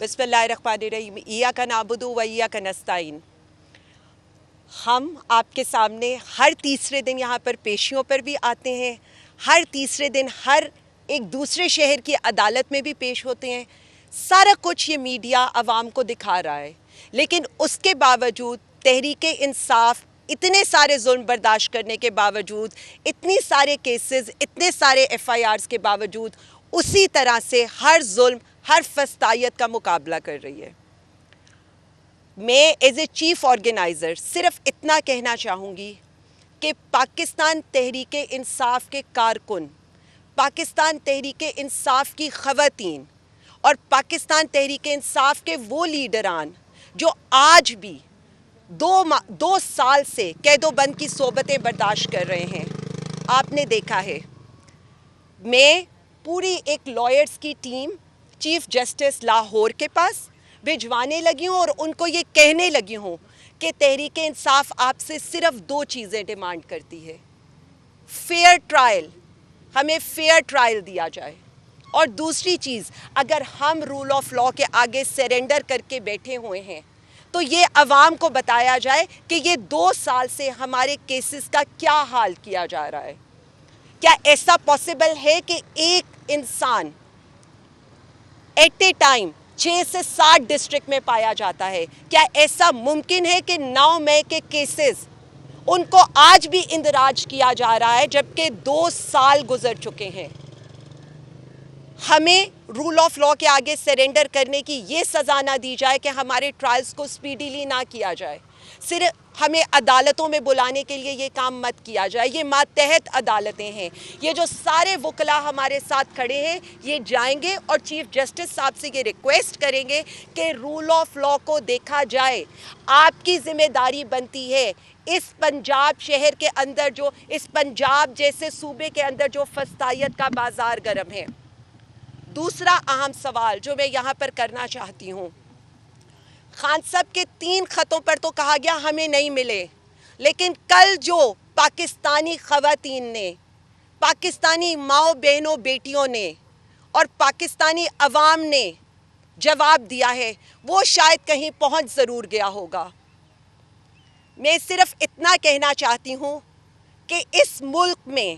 بسم اللہ الرحمن الرحیم ایاک نعبد و ایاک نستعین۔ ہم آپ کے سامنے ہر تیسرے دن یہاں پر پیشیوں پر بھی آتے ہیں، ہر تیسرے دن ہر ایک دوسرے شہر کی عدالت میں بھی پیش ہوتے ہیں۔ سارا کچھ یہ میڈیا عوام کو دکھا رہا ہے، لیکن اس کے باوجود تحریک انصاف اتنے سارے ظلم برداشت کرنے کے باوجود، اتنی سارے کیسز، اتنے سارے FIRs کے باوجود اسی طرح سے ہر ظلم، ہر فسطائیت کا مقابلہ کر رہی ہے۔ میں ایز اے چیف آرگنائزر صرف اتنا کہنا چاہوں گی کہ پاکستان تحریک انصاف کے کارکن، پاکستان تحریک انصاف کی خواتین اور پاکستان تحریک انصاف کے وہ لیڈران جو آج بھی دو سال سے قید و بند کی صحبتیں برداشت کر رہے ہیں، آپ نے دیکھا ہے میں پوری ایک لائرز کی ٹیم چیف جسٹس لاہور کے پاس بھجوانے لگی ہوں اور ان کو یہ کہنے لگی ہوں کہ تحریک انصاف آپ سے صرف 2 چیزیں ڈیمانڈ کرتی ہے۔ فیئر ٹرائل، ہمیں فیئر ٹرائل دیا جائے، اور دوسری چیز، اگر ہم رول آف لا کے آگے سرنڈر کر کے بیٹھے ہوئے ہیں تو یہ عوام کو بتایا جائے کہ یہ 2 سال سے ہمارے کیسز کا کیا حال کیا جا رہا ہے۔ کیا ایسا پاسبل ہے کہ ایک انسان ایٹ اے ٹائم 6 سے 7 ڈسٹرکٹ میں پایا جاتا ہے؟ کیا ایسا ممکن ہے کہ 9 مئی کے کیسز ان کو آج بھی اندراج کیا جا رہا ہے جبکہ 2 سال گزر چکے ہیں؟ ہمیں رول آف لا کے آگے سرنڈر کرنے کی یہ سزا نہ دی جائے کہ ہمارے ٹرائلز کو سپیڈیلی نہ کیا جائے، صرف ہمیں عدالتوں میں بلانے کے لیے یہ کام مت کیا جائے۔ یہ ماتحت عدالتیں ہیں، یہ جو سارے وکلاء ہمارے ساتھ کھڑے ہیں یہ جائیں گے اور چیف جسٹس صاحب سے یہ ریکویسٹ کریں گے کہ رول آف لا کو دیکھا جائے۔ آپ کی ذمہ داری بنتی ہے اس پنجاب شہر کے اندر، جو اس پنجاب جیسے صوبے کے اندر جو فسطائیت کا بازار گرم ہے۔ دوسرا اہم سوال جو میں یہاں پر کرنا چاہتی ہوں، خان صاحب کے 3 خطوں پر تو کہا گیا ہمیں نہیں ملے، لیکن کل جو پاکستانی خواتین نے، پاکستانی ماؤں بہنوں بیٹیوں نے اور پاکستانی عوام نے جواب دیا ہے وہ شاید کہیں پہنچ ضرور گیا ہوگا۔ میں صرف اتنا کہنا چاہتی ہوں کہ اس ملک میں،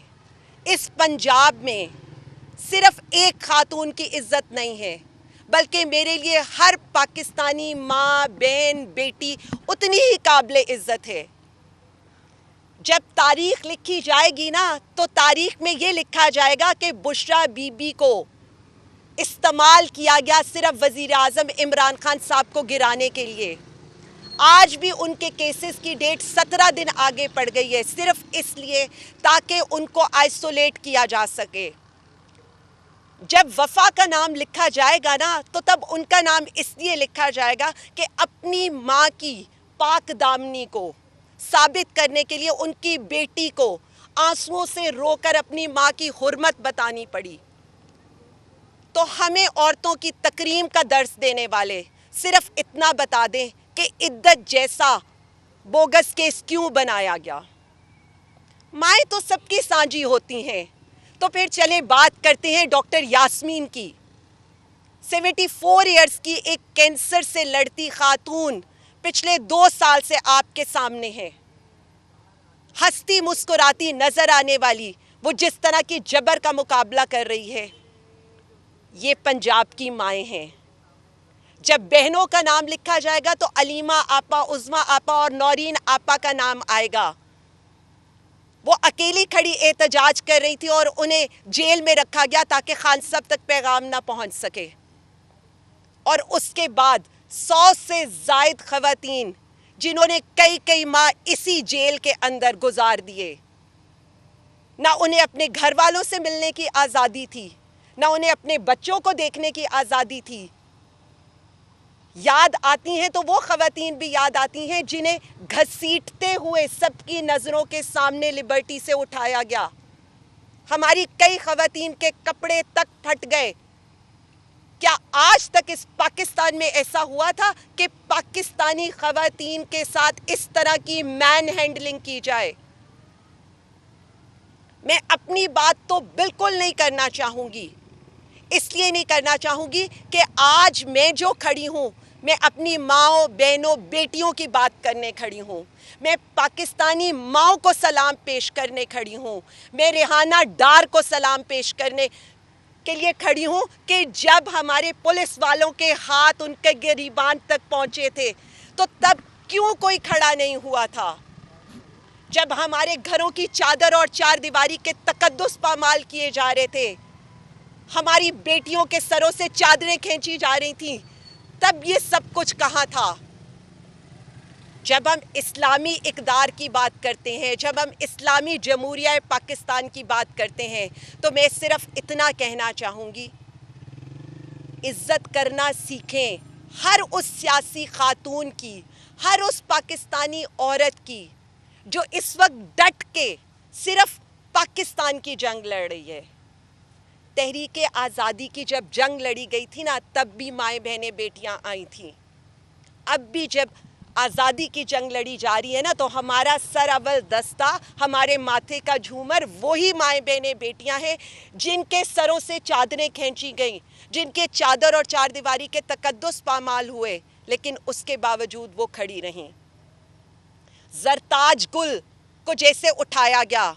اس پنجاب میں صرف ایک خاتون کی عزت نہیں ہے، بلکہ میرے لیے ہر پاکستانی ماں، بہن، بیٹی اتنی ہی قابل عزت ہے۔ جب تاریخ لکھی جائے گی نا تو تاریخ میں یہ لکھا جائے گا کہ بشریٰ بی بی کو استعمال کیا گیا صرف وزیر اعظم عمران خان صاحب کو گرانے کے لیے۔ آج بھی ان کے کیسز کی ڈیٹ 17 دن آگے پڑ گئی ہے، صرف اس لیے تاکہ ان کو آئسولیٹ کیا جا سکے۔ جب وفا کا نام لکھا جائے گا نا تو تب ان کا نام اس لیے لکھا جائے گا کہ اپنی ماں کی پاک دامنی کو ثابت کرنے کے لیے ان کی بیٹی کو آنسوؤں سے رو کر اپنی ماں کی حرمت بتانی پڑی۔ تو ہمیں عورتوں کی تکریم کا درس دینے والے صرف اتنا بتا دیں کہ عدت جیسا بوگس کیس کیوں بنایا گیا۔ مائیں تو سب کی سانجی ہوتی ہیں، تو پھر چلیں بات کرتے ہیں ڈاکٹر یاسمین کی۔ 74 ایئرز کی ایک کینسر سے لڑتی خاتون پچھلے 2 سال سے آپ کے سامنے ہے، ہنستی مسکراتی نظر آنے والی، وہ جس طرح کی جبر کا مقابلہ کر رہی ہے۔ یہ پنجاب کی مائیں ہیں۔ جب بہنوں کا نام لکھا جائے گا تو علیمہ آپا، عظمیٰ آپا اور نورین آپا کا نام آئے گا۔ وہ اکیلی کھڑی احتجاج کر رہی تھی اور انہیں جیل میں رکھا گیا تاکہ خان صاحب تک پیغام نہ پہنچ سکے۔ اور اس کے بعد 100 سے زائد خواتین جنہوں نے کئی ماہ اسی جیل کے اندر گزار دیے، نہ انہیں اپنے گھر والوں سے ملنے کی آزادی تھی، نہ انہیں اپنے بچوں کو دیکھنے کی آزادی تھی۔ یاد آتی ہیں تو وہ خواتین بھی یاد آتی ہیں جنہیں گھسیٹتے ہوئے سب کی نظروں کے سامنے لبرٹی سے اٹھایا گیا۔ ہماری کئی خواتین کے کپڑے تک پھٹ گئے۔ کیا آج تک اس پاکستان میں ایسا ہوا تھا کہ پاکستانی خواتین کے ساتھ اس طرح کی مین ہینڈلنگ کی جائے؟ میں اپنی بات تو بالکل نہیں کرنا چاہوں گی، اس لیے نہیں کرنا چاہوں گی کہ آج میں جو کھڑی ہوں میں اپنی ماؤں بہنوں بیٹیوں کی بات کرنے کھڑی ہوں، میں پاکستانی ماؤں کو سلام پیش کرنے کھڑی ہوں، میں ریحانہ ڈار کو سلام پیش کرنے کے لیے کھڑی ہوں کہ جب ہمارے پولیس والوں کے ہاتھ ان کے گریبان تک پہنچے تھے تو تب کیوں کوئی کھڑا نہیں ہوا تھا؟ جب ہمارے گھروں کی چادر اور چار دیواری کے تقدس پامال کیے جا رہے تھے، ہماری بیٹیوں کے سروں سے چادریں کھینچی جا رہی تھیں، تب یہ سب کچھ کہاں تھا؟ جب ہم اسلامی اقدار کی بات کرتے ہیں، جب ہم اسلامی جمہوریہ پاکستان کی بات کرتے ہیں، تو میں صرف اتنا کہنا چاہوں گی، عزت کرنا سیکھیں ہر اس سیاسی خاتون کی، ہر اس پاکستانی عورت کی جو اس وقت ڈٹ کے صرف پاکستان کی جنگ لڑ رہی ہے۔ تحریک آزادی کی جب جنگ لڑی گئی تھی نا، تب بھی مائیں بہنیں بیٹیاں آئی تھیں۔ اب بھی جب آزادی کی جنگ لڑی جا رہی ہے نا، تو ہمارا سر اول دستہ، ہمارے ماتھے کا جھومر وہی مائیں بہنیں بیٹیاں ہیں جن کے سروں سے چادریں کھینچی گئیں، جن کے چادر اور چار دیواری کے تقدس پامال ہوئے، لیکن اس کے باوجود وہ کھڑی رہیں۔ زرتاج گل کو جیسے اٹھایا گیا،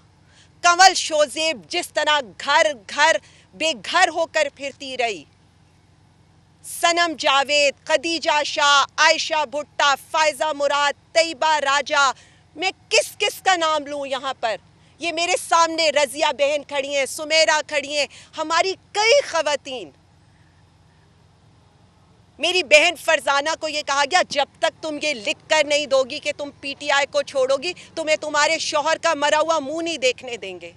کنول شوزیب جس طرح گھر گھر بے گھر ہو کر پھرتی رہی، سنم جاوید، خدیجہ شاہ، عائشہ بھٹہ، فائزہ مراد، طیبہ راجہ، میں کس کس کا نام لوں یہاں پر؟ یہ میرے سامنے رضیہ بہن کھڑی ہیں، سمیرہ کھڑی ہیں، ہماری کئی خواتین۔ میری بہن فرزانہ کو یہ کہا گیا جب تک تم یہ لکھ کر نہیں دو گی کہ تم پی ٹی آئی کو چھوڑو گی، تمہیں تمہارے شوہر کا مرا ہوا منہ نہیں دیکھنے دیں گے۔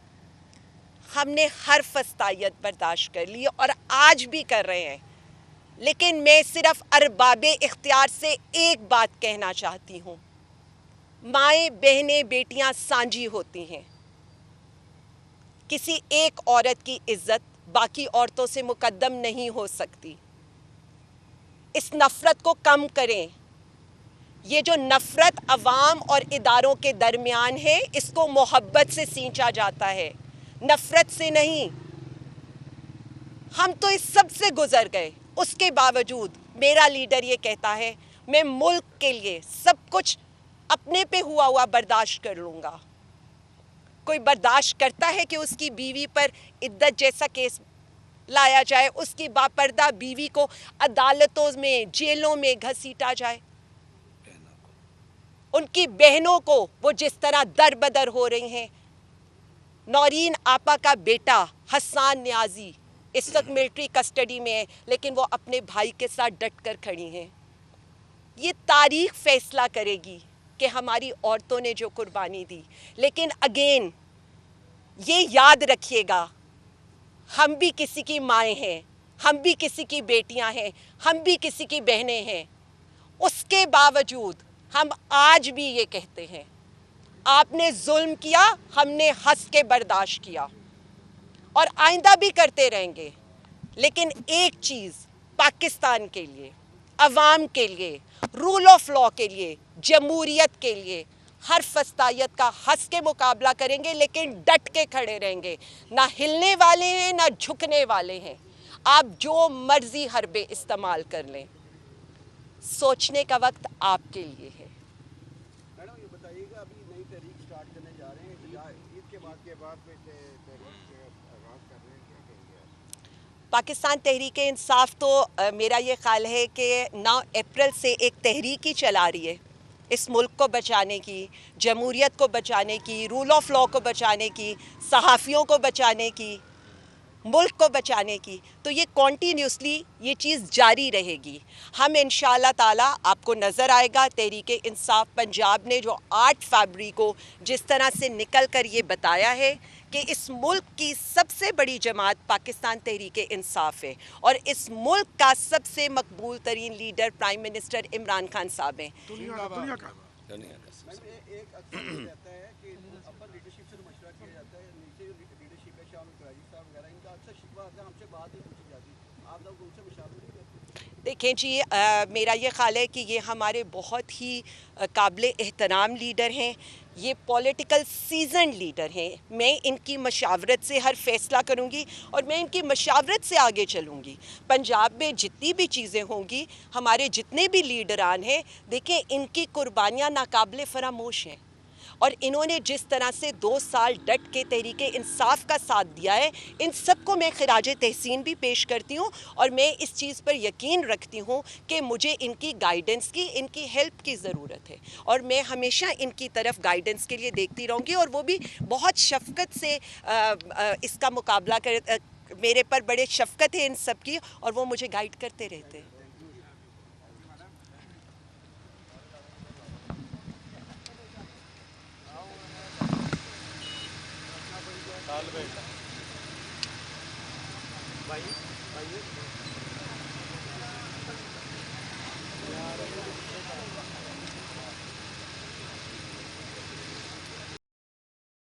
ہم نے ہر فسطائیت برداشت کر لی اور آج بھی کر رہے ہیں، لیکن میں صرف ارباب اختیار سے ایک بات کہنا چاہتی ہوں، مائیں بہنیں بیٹیاں سانجی ہوتی ہیں، کسی ایک عورت کی عزت باقی عورتوں سے مقدم نہیں ہو سکتی۔ اس نفرت کو کم کریں، یہ جو نفرت عوام اور اداروں کے درمیان ہے اس کو محبت سے سینچا جاتا ہے، نفرت سے نہیں۔ ہم تو اس سب سے گزر گئے، اس کے باوجود میرا لیڈر یہ کہتا ہے میں ملک کے لیے سب کچھ اپنے پہ ہوا برداشت کر لوں گا۔ کوئی برداشت کرتا ہے کہ اس کی بیوی پر عدت جیسا کیس لایا جائے، اس کی باپردہ بیوی کو عدالتوں میں جیلوں میں گھسیٹا جائے، ان کی بہنوں کو وہ جس طرح در بدر ہو رہی ہیں؟ نورین آپا کا بیٹا حسان نیازی اس وقت ملٹری کسٹڈی میں ہے، لیکن وہ اپنے بھائی کے ساتھ ڈٹ کر کھڑی ہیں۔ یہ تاریخ فیصلہ کرے گی کہ ہماری عورتوں نے جو قربانی دی، لیکن اگین یہ یاد رکھیے گا، ہم بھی کسی کی مائیں ہیں، ہم بھی کسی کی بیٹیاں ہیں، ہم بھی کسی کی بہنیں ہیں۔ اس کے باوجود ہم آج بھی یہ کہتے ہیں آپ نے ظلم کیا، ہم نے ہنس کے برداشت کیا اور آئندہ بھی کرتے رہیں گے، لیکن ایک چیز پاکستان کے لیے، عوام کے لیے، رول آف لا کے لیے، جمہوریت کے لیے ہر فسطائیت کا ہنس کے مقابلہ کریں گے، لیکن ڈٹ کے کھڑے رہیں گے، نہ ہلنے والے ہیں نہ جھکنے والے ہیں۔ آپ جو مرضی حربے استعمال کر لیں، سوچنے کا وقت آپ کے لیے ہے۔ میڈم یہ بتائیے گا، ابھی نئی تحریک سٹارٹ کرنے جا رہے ہیں، عید کے بعد تحریک آغاز کر رہے ہیں، کیا کہیں گے آپ؟ پاکستان تحریک انصاف تو میرا یہ خیال ہے کہ 9 اپریل سے ایک تحریک ہی چلا رہی ہے اس ملک کو بچانے کی، جمہوریت کو بچانے کی، رول آف لا کو بچانے کی، صحافیوں کو بچانے کی، ملک کو بچانے کی۔ تو یہ کنٹینیوسلی یہ چیز جاری رہے گی۔ ہم انشاءاللہ تعالیٰ آپ کو نظر آئے گا تحریک انصاف پنجاب نے جو 8 فروری کو جس طرح سے نکل کر یہ بتایا ہے کہ اس ملک کی سب سے بڑی جماعت پاکستان تحریک انصاف ہے اور اس ملک کا سب سے مقبول ترین leader prime minister Imran Khan صاحب ہیں۔ ایک اکثر یہ رہتا ہے کہ اپر لیڈرشپ سے مشورہ کیا جاتا ہے، نیچے جو لیڈرشپ ہے شاہ قریشی صاحب وغیرہ، ان کا اکثر شکوہ آتا ہے ہم سے بات نہیں پوچھی جاتی، آپ لوگ ان سے مشاورت نہیں کرتے؟ دیکھیں جی، میرا یہ خیال ہے کہ یہ ہمارے بہت ہی قابل احترام لیڈر ہیں۔ یہ پولیٹیکل سیزن لیڈر ہیں. میں ان کی مشاورت سے ہر فیصلہ کروں گی اور میں ان کی مشاورت سے آگے چلوں گی. پنجاب میں جتنی بھی چیزیں ہوں گی، ہمارے جتنے بھی لیڈران ہیں، دیکھیں ان کی قربانیاں ناقابل فراموش ہیں، اور انہوں نے جس طرح سے 2 سال ڈٹ کے تحریک انصاف کا ساتھ دیا ہے، ان سب کو میں خراج تحسین بھی پیش کرتی ہوں. اور میں اس چیز پر یقین رکھتی ہوں کہ مجھے ان کی گائیڈنس کی، ان کی ہیلپ کی ضرورت ہے، اور میں ہمیشہ ان کی طرف گائیڈنس کے لیے دیکھتی رہوں گی. اور وہ بھی بہت شفقت سے اس کا مقابلہ میرے پر بڑے شفقت ہے ان سب کی، اور وہ مجھے گائیڈ کرتے رہتے ہیں.